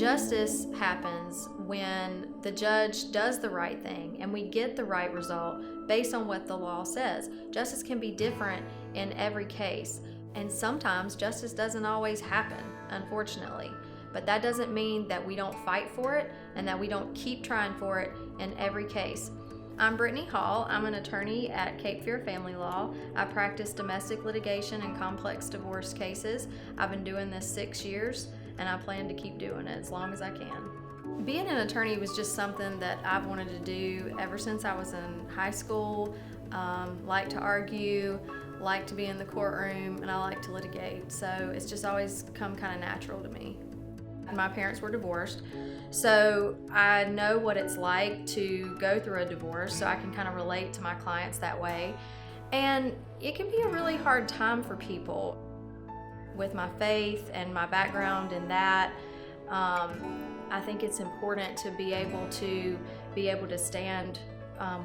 Justice happens when the judge does the right thing and we get the right result based on what the law says. Justice can be different in every case, and sometimes justice doesn't always happen, unfortunately. But that doesn't mean that we don't fight for it and that we don't keep trying for it in every case. I'm Brittany Hall. I'm an attorney at Cape Fear Family Law. I practice domestic litigation and complex divorce cases. I've been doing this 6 years, and I plan to keep doing it as long as I can. Being an attorney was just something that I've wanted to do ever since I was in high school. Like to argue, like to be in the courtroom, and I like to litigate. So it's just always come kind of natural to me. My parents were divorced, so I know what it's like to go through a divorce, so I can kind of relate to my clients that way. And it can be a really hard time for people. With my faith and my background in that, I think it's important to be able to stand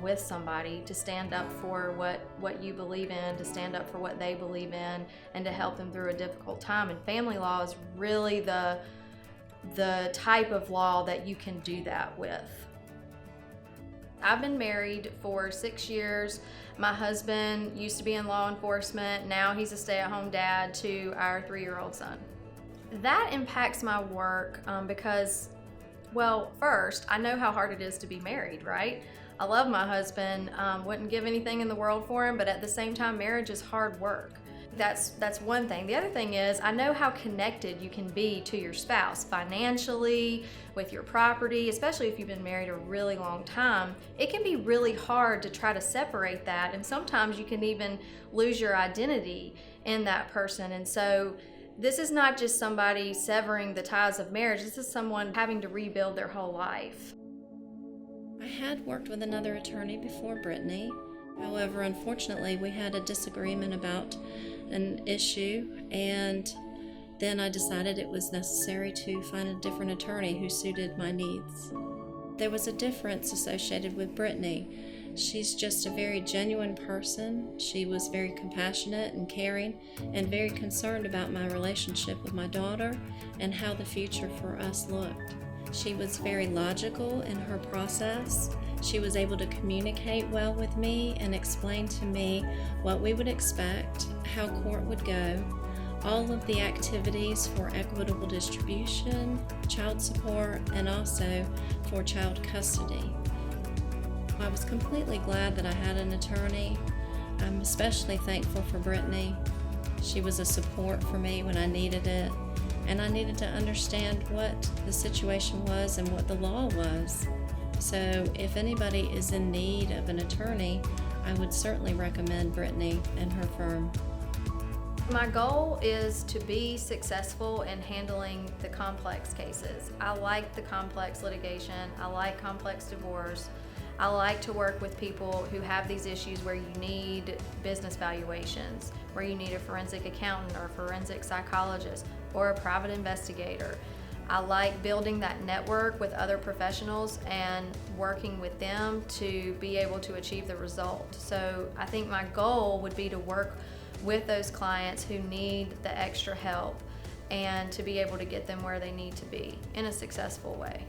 with somebody, to stand up for what you believe in, to stand up for what they believe in, and to help them through a difficult time. And family law is really the type of law that you can do that with. I've been married for 6 years. My husband used to be in law enforcement. Now he's a stay-at-home dad to our 3-year-old son. That impacts my work because, well, first, I know how hard it is to be married, right? I love my husband, wouldn't give anything in the world for him, but at the same time, marriage is hard work. That's one thing. The other thing is I know how connected you can be to your spouse financially, with your property, especially if you've been married a really long time. It can be really hard to try to separate that, and sometimes you can even lose your identity in that person. And so this is not just somebody severing the ties of marriage, this is someone having to rebuild their whole life. I had worked with another attorney before Brittany. However, unfortunately, we had a disagreement about an issue, and then I decided it was necessary to find a different attorney who suited my needs. There was a difference associated with Brittany. She's just a very genuine person. She was very compassionate and caring and very concerned about my relationship with my daughter and how the future for us looked. She was very logical in her process. She was able to communicate well with me and explain to me what we would expect, how court would go, all of the activities for equitable distribution, child support, and also for child custody. I was completely glad that I had an attorney. I'm especially thankful for Brittany. She was a support for me when I needed it, and I needed to understand what the situation was and what the law was. So if anybody is in need of an attorney, I would certainly recommend Brittany and her firm. My goal is to be successful in handling the complex cases. I like the complex litigation. I like complex divorce. I like to work with people who have these issues where you need business valuations, where you need a forensic accountant or a forensic psychologist or a private investigator. I like building that network with other professionals and working with them to be able to achieve the result. So I think my goal would be to work with those clients who need the extra help and to be able to get them where they need to be in a successful way.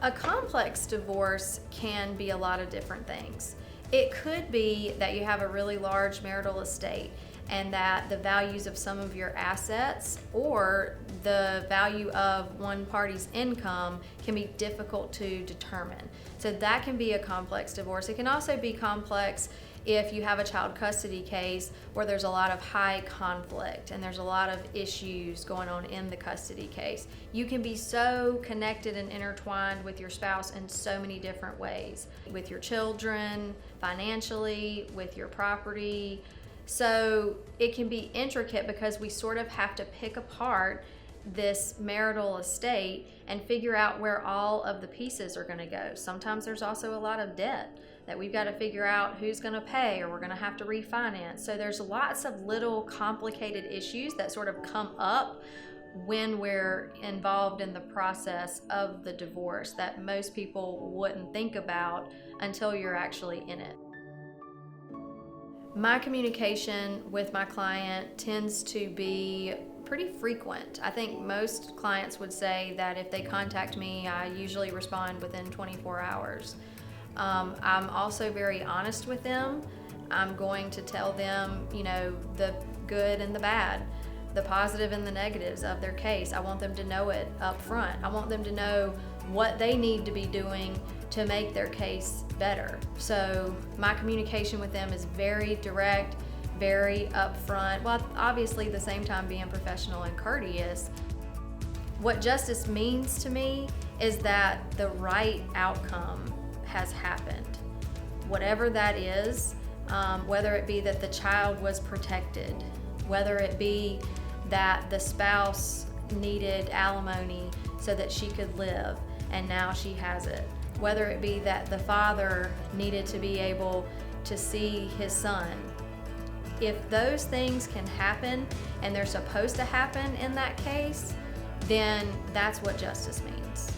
A complex divorce can be a lot of different things. It could be that you have a really large marital estate and that the values of some of your assets or the value of one party's income can be difficult to determine. So that can be a complex divorce. It can also be complex if you have a child custody case where there's a lot of high conflict and there's a lot of issues going on in the custody case. You can be so connected and intertwined with your spouse in so many different ways, with your children, financially, with your property. So it can be intricate because we sort of have to pick apart this marital estate and figure out where all of the pieces are going to go. Sometimes there's also a lot of debt that we've got to figure out who's going to pay, or we're going to have to refinance. So there's lots of little complicated issues that sort of come up when we're involved in the process of the divorce that most people wouldn't think about until you're actually in it. My communication with my client tends to be pretty frequent. I think most clients would say that if they contact me, I usually respond within 24 hours. I'm also very honest with them. I'm going to tell them, the good and the bad, the positive and the negatives of their case. I want them to know it up front. I want them to know what they need to be doing to make their case better. So my communication with them is very direct, very upfront, while obviously at the same time being professional and courteous. What justice means to me is that the right outcome has happened. Whatever that is, whether it be that the child was protected, whether it be that the spouse needed alimony so that she could live and now she has it, whether it be that the father needed to be able to see his son. If those things can happen and they're supposed to happen in that case, then that's what justice means.